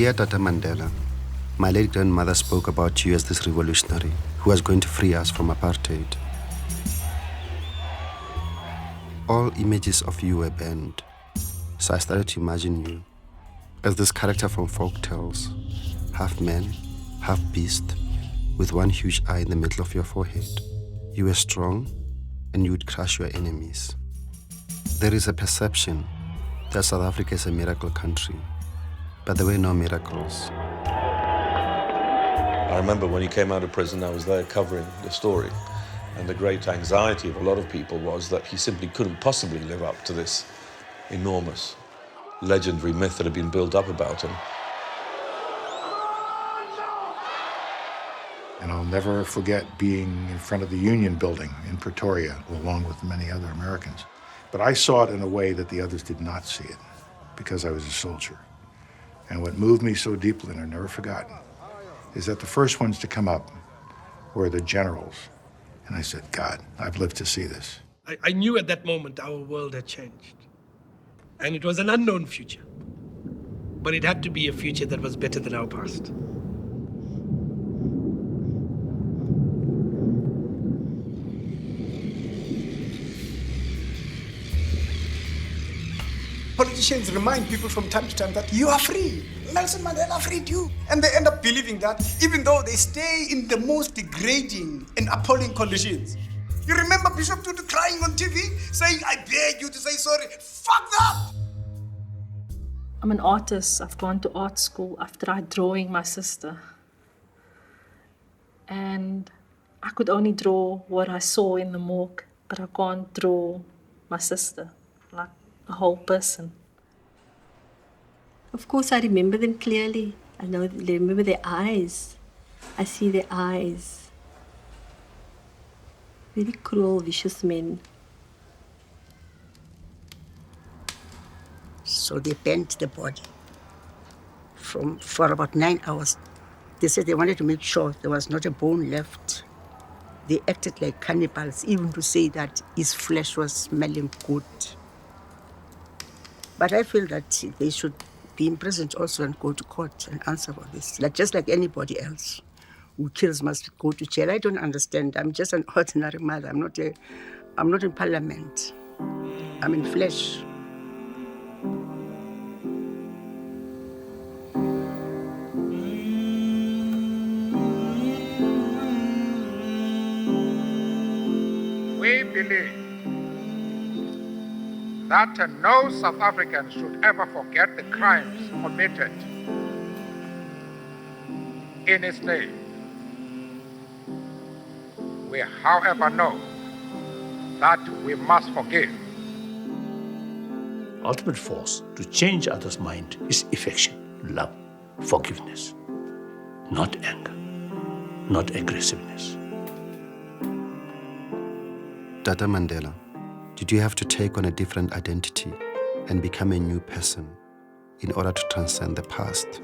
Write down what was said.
Dear Tata Mandela, my late grandmother spoke about you as this revolutionary who was going to free us from apartheid. All images of you were banned, so I started to imagine you as this character from folk tales, half man, half beast, with one huge eye in the middle of your forehead. You were strong, and you would crush your enemies. There is a perception that South Africa is a miracle country, but there were no miracles. I remember when he came out of prison, I was there covering the story, and the great anxiety of a lot of people was that he simply couldn't possibly live up to this enormous, legendary myth that had been built up about him. And I'll never forget being in front of the Union building in Pretoria, along with many other Americans. But I saw it in a way that the others did not see it, because I was a soldier. And what moved me so deeply, and I've never forgotten, is that the first ones to come up were the generals. And I said, God, I've lived to see this. I knew at that moment our world had changed. And it was an unknown future. But it had to be a future that was better than our past. Politicians remind people from time to time that you are free. Nelson Mandela freed you. And they end up believing that, even though they stay in the most degrading and appalling conditions. You remember Bishop Tutu crying on TV, saying, I beg you to say sorry. Fuck that! I'm an artist. I've gone to art school. I've tried drawing my sister. And I could only draw what I saw in the morgue, but I can't draw my sister, like a whole person. Of course, I remember them clearly. I remember their eyes. I see their eyes. Very cruel, vicious men. So they bent the body for about 9 hours. They said they wanted to make sure there was not a bone left. They acted like cannibals, even to say that his flesh was smelling good. But I feel that they should be imprisoned also and go to court and answer for this. Just like anybody else who kills must go to jail. I don't understand. I'm just an ordinary mother. I'm not in parliament. I'm in flesh. We believe that no South African should ever forget the crimes committed in his name. We, however, know that we must forgive. Ultimate force to change others' mind is affection, love, forgiveness, not anger, not aggressiveness. Tata Mandela, did you have to take on a different identity and become a new person in order to transcend the past?